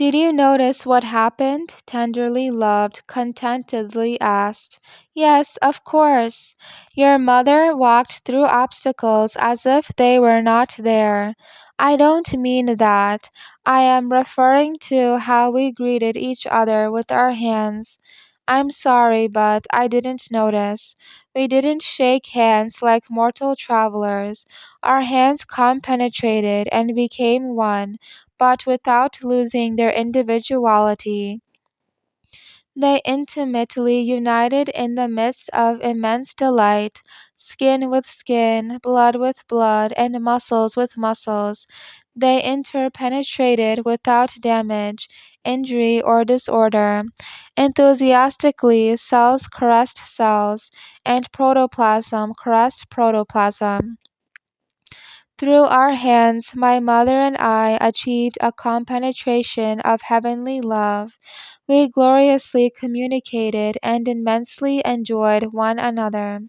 Did you notice what happened? Tenderly loved, contentedly asked. Yes, of course. Your mother walked through obstacles as if they were not there. I don't mean that. I am referring to how we greeted each other with our hands. I'm sorry, but I didn't notice. We didn't shake hands like mortal travelers. Our hands compenetrated and became one, but without losing their individuality. They intimately united in the midst of immense delight, skin with skin, blood with blood, and muscles with muscles. They interpenetrated without damage, injury, or disorder. Enthusiastically, cells caressed cells, and protoplasm caressed protoplasm. Through our hands, my mother and I achieved a compenetration of heavenly love. We gloriously communicated and immensely enjoyed one another.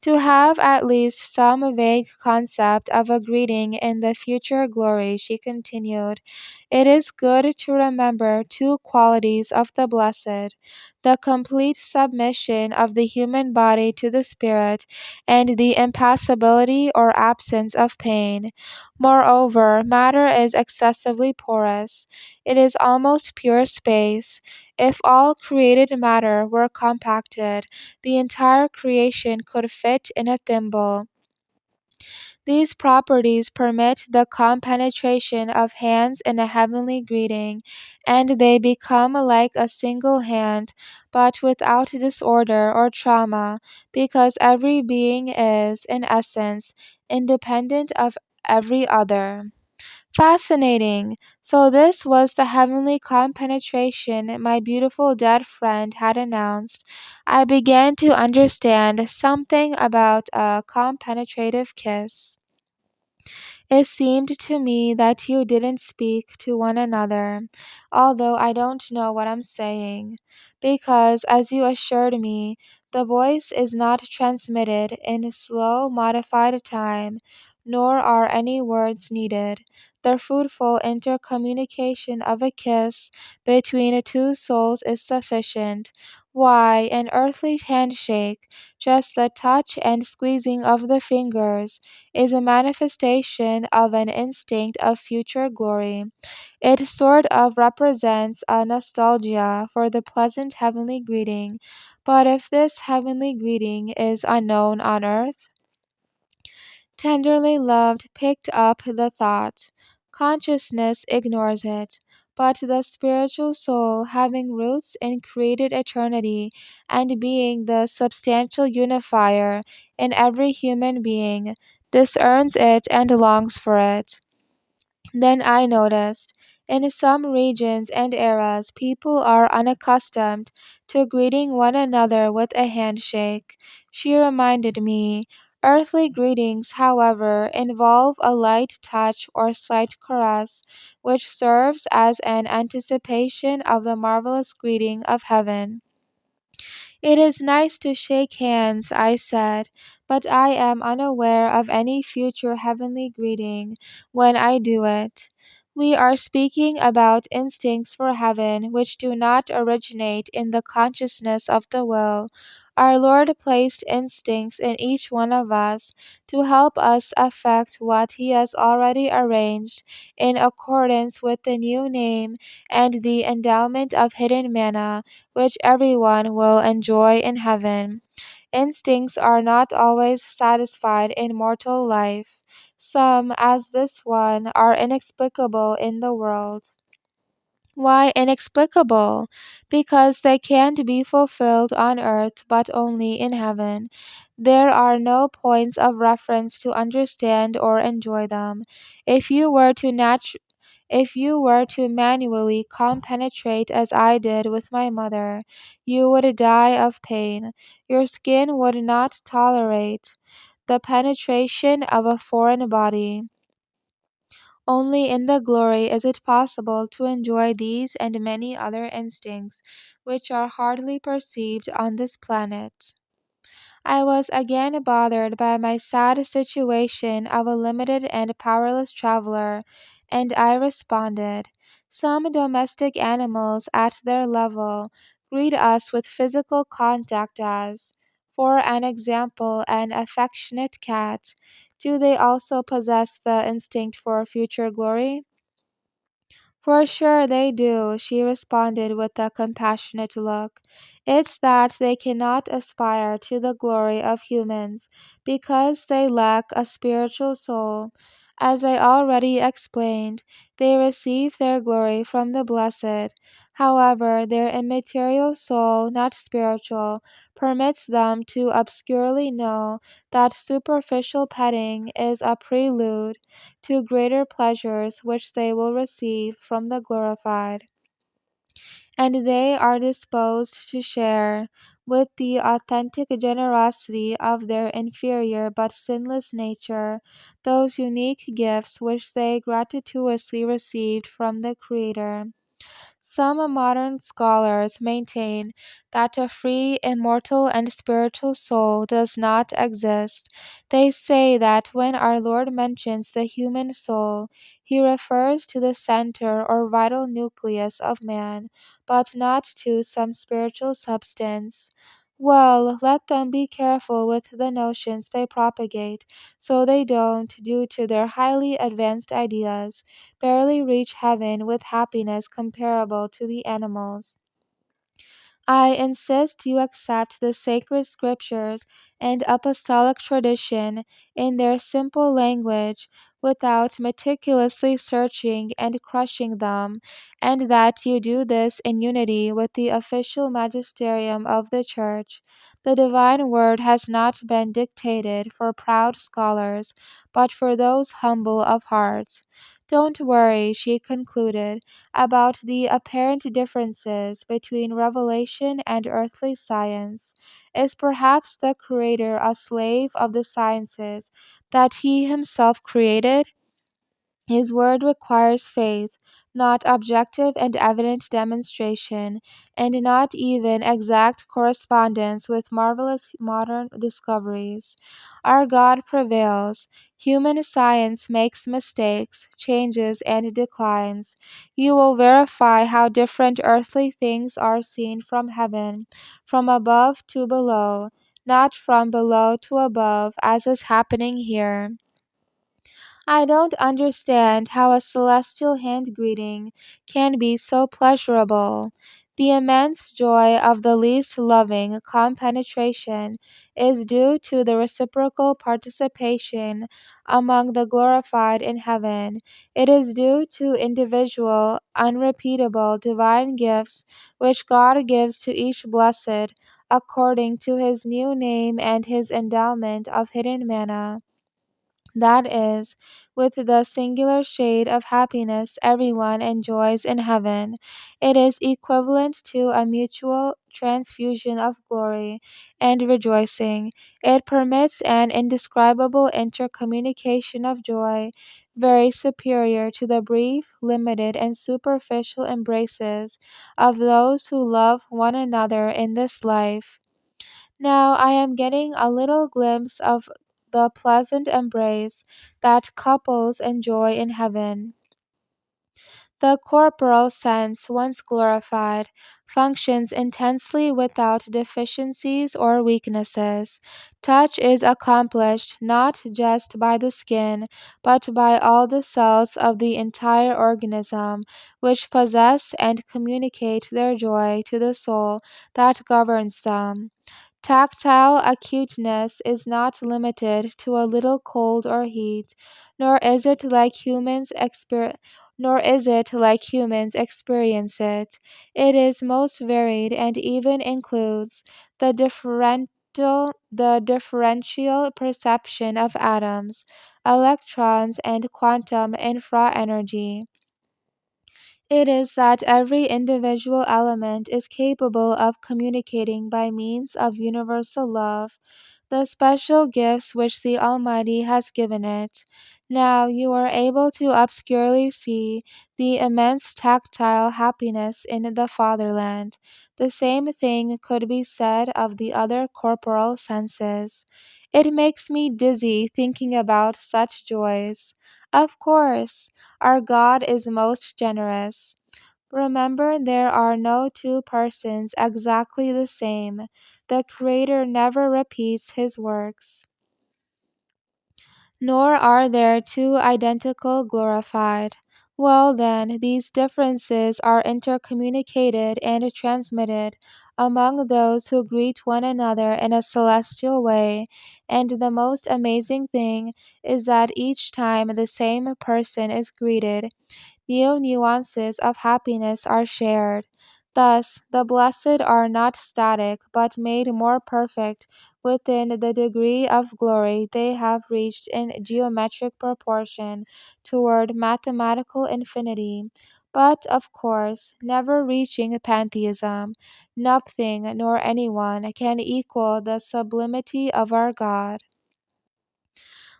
To have at least some vague concept of a greeting in the future glory, she continued, it is good to remember two qualities of the blessed: the complete submission of the human body to the spirit, and the impassibility or absence of pain. Moreover, matter is excessively porous. It is almost pure space. If all created matter were compacted, the entire creation could fit in a thimble. These properties permit the compenetration of hands in a heavenly greeting, and they become like a single hand, but without disorder or trauma, because every being is, in essence, independent of every other. Fascinating. So, this was the heavenly compenetration my beautiful dead friend had announced. I began to understand something about a compenetrative kiss. It seemed to me that you didn't speak to one another, although I don't know what I'm saying, because, as you assured me, the voice is not transmitted in slow, modified time, nor are any words needed. The fruitful intercommunication of a kiss between two souls is sufficient. Why, an earthly handshake, just the touch and squeezing of the fingers, is a manifestation of an instinct of future glory. It sort of represents a nostalgia for the pleasant heavenly greeting. But if this heavenly greeting is unknown on earth, tenderly loved picked up the thought. Consciousness ignores it, but the spiritual soul, having roots in created eternity and being the substantial unifier in every human being, discerns it and longs for it. Then I noticed, in some regions and eras, people are unaccustomed to greeting one another with a handshake. She reminded me, earthly greetings, however, involve a light touch or slight caress, which serves as an anticipation of the marvelous greeting of heaven. It is nice to shake hands, I said, but I am unaware of any future heavenly greeting when I do it. We are speaking about instincts for heaven which do not originate in the consciousness of the will. Our Lord placed instincts in each one of us to help us effect what He has already arranged in accordance with the new name and the endowment of hidden manna which everyone will enjoy in heaven. Instincts are not always satisfied in mortal life. Some, as this one, are inexplicable in the world. Why inexplicable? Because they can't be fulfilled on earth but only in heaven. There are no points of reference to understand or enjoy them. If you were to if you were to manually compenetrate as I did with my mother, you would die of pain. Your skin would not tolerate the penetration of a foreign body. Only in the glory is it possible to enjoy these and many other instincts which are hardly perceived on this planet. I was again bothered by my sad situation of a limited and powerless traveler, And I responded, some domestic animals at their level greet us with physical contact as, for an example, an affectionate cat. Do they also possess the instinct for future glory? For sure they do, she responded with a compassionate look. It's that they cannot aspire to the glory of humans because they lack a spiritual soul. As I already explained, they receive their glory from the blessed. However, their immaterial soul, not spiritual, permits them to obscurely know that superficial petting is a prelude to greater pleasures which they will receive from the glorified, and they are disposed to share with the authentic generosity of their inferior but sinless nature those unique gifts which they gratuitously received from the Creator. Some modern scholars maintain that a free, immortal, and spiritual soul does not exist. They say that when our Lord mentions the human soul, he refers to the center or vital nucleus of man, but not to some spiritual substance. Well, let them be careful with the notions they propagate, so they don't, due to their highly advanced ideas, barely reach heaven with happiness comparable to the animals. I insist you accept the sacred scriptures and apostolic tradition in their simple language without meticulously searching and crushing them, and that you do this in unity with the official magisterium of the Church. The divine word has not been dictated for proud scholars, but for those humble of heart. Don't worry, she concluded, about the apparent differences between revelation and earthly science. Is perhaps the Creator a slave of the sciences that he himself created? His word requires faith, not objective and evident demonstration, and not even exact correspondence with marvelous modern discoveries. Our God prevails. Human science makes mistakes, changes, and declines. You will verify how different earthly things are seen from heaven, from above to below, not from below to above, as is happening here. I don't understand how a celestial hand greeting can be so pleasurable. The immense joy of the least loving compenetration is due to the reciprocal participation among the glorified in heaven. It is due to individual, unrepeatable divine gifts which God gives to each blessed according to his new name and his endowment of hidden manna. That is, with the singular shade of happiness everyone enjoys in heaven. It is equivalent to a mutual transfusion of glory and rejoicing. It permits an indescribable intercommunication of joy, very superior to the brief, limited, and superficial embraces of those who love one another in this life. Now I am getting a little glimpse of the pleasant embrace that couples enjoy in heaven. The corporal sense, once glorified, functions intensely without deficiencies or weaknesses. Touch is accomplished not just by the skin, but by all the cells of the entire organism, which possess and communicate their joy to the soul that governs them. Tactile acuteness is not limited to a little cold or heat, nor is it like humans experience it. It is most varied and even includes the differential perception of atoms, electrons, and quantum infra energy. It is that every individual element is capable of communicating by means of universal love the special gifts which the Almighty has given it. Now you are able to obscurely see the immense tactile happiness in the fatherland. The same thing could be said of the other corporal senses. It makes me dizzy thinking about such joys. Of course, our God is most generous. Remember, there are no two persons exactly the same. The Creator never repeats his works. Nor are there two identical glorified. Well, then, these differences are intercommunicated and transmitted among those who greet one another in a celestial way, and the most amazing thing is that each time the same person is greeted, new nuances of happiness are shared. Thus, the blessed are not static, but made more perfect within the degree of glory they have reached in geometric proportion toward mathematical infinity. But, of course, never reaching pantheism, nothing nor anyone can equal the sublimity of our God.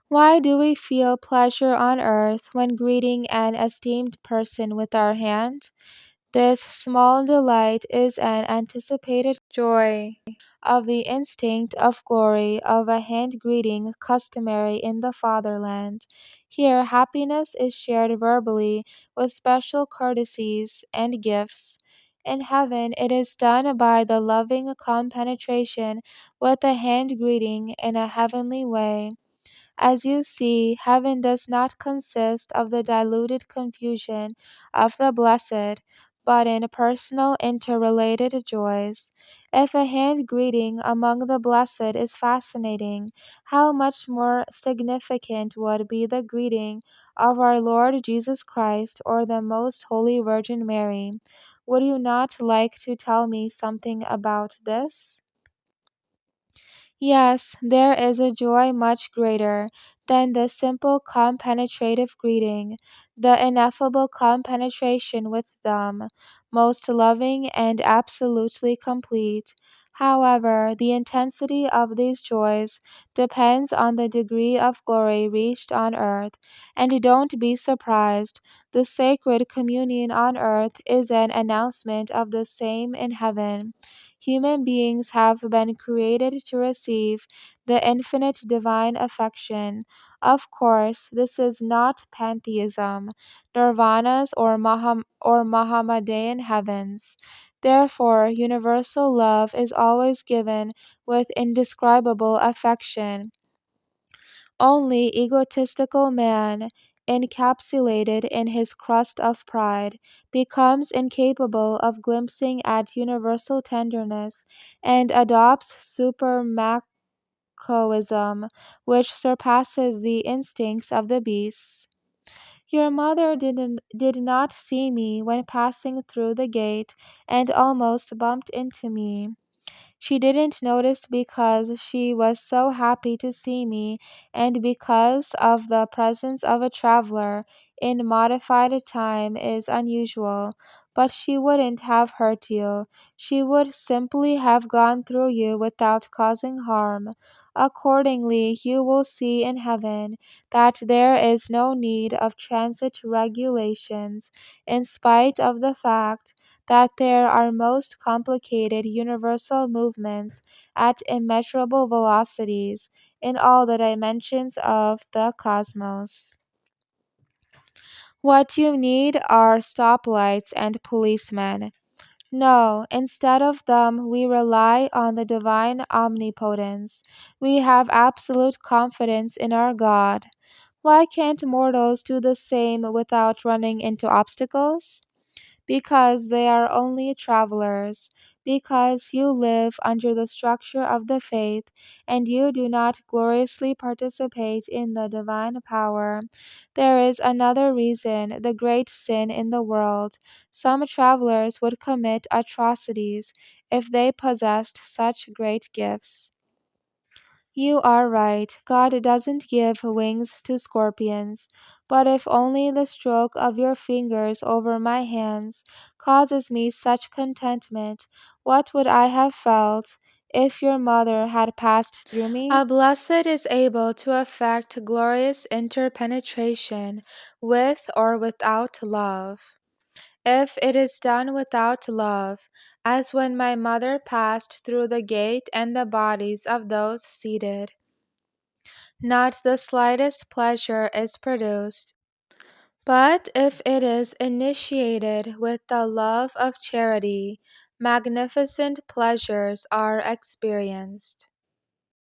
Why do we feel pleasure on earth when greeting an esteemed person with our hand? This small delight is an anticipated joy of the instinct of glory of a hand greeting customary in the fatherland. Here, happiness is shared verbally with special courtesies and gifts. In heaven, it is done by the loving compenetration with a hand greeting in a heavenly way. As you see, heaven does not consist of the diluted confusion of the blessed, but in personal interrelated joys. If a hand greeting among the blessed is fascinating, how much more significant would be the greeting of our Lord Jesus Christ or the Most Holy Virgin Mary? Would you not like to tell me something about this? Yes, there is a joy much greater than the simple compenetrative greeting, the ineffable compenetration with them, most loving and absolutely complete. However, the intensity of these joys depends on the degree of glory reached on earth, and don't be surprised. The sacred communion on earth is an announcement of the same in heaven. Human beings have been created to receive the infinite divine affection. Of course, this is not pantheism, nirvanas, or Mohammedan heavens. Therefore, universal love is always given with indescribable affection. Only egotistical man, encapsulated in his crust of pride, becomes incapable of glimpsing at universal tenderness, and adopts supermacoism, which surpasses the instincts of the beasts. Your mother did not see me when passing through the gate, and almost bumped into me. She didn't notice because she was so happy to see me and because of the presence of a traveler in modified time is unusual, but she wouldn't have hurt you. She would simply have gone through you without causing harm. Accordingly, you will see in heaven that there is no need of transit regulations, in spite of the fact that there are most complicated universal movements at immeasurable velocities in all the dimensions of the cosmos. What you need are stoplights and policemen. No, instead of them, we rely on the divine omnipotence. We have absolute confidence in our God. Why can't mortals do the same without running into obstacles? Because they are only travelers, because you live under the structure of the faith, and you do not gloriously participate in the divine power. There is another reason, the great sin in the world. Some travelers would commit atrocities if they possessed such great gifts. You are right. God doesn't give wings to scorpions. But if only the stroke of your fingers over my hands causes me such contentment, what would I have felt if your mother had passed through me? A blessed is able to effect glorious interpenetration with or without love. If it is done without love, as when my mother passed through the gate and the bodies of those seated, not the slightest pleasure is produced. But if it is initiated with the love of charity, magnificent pleasures are experienced.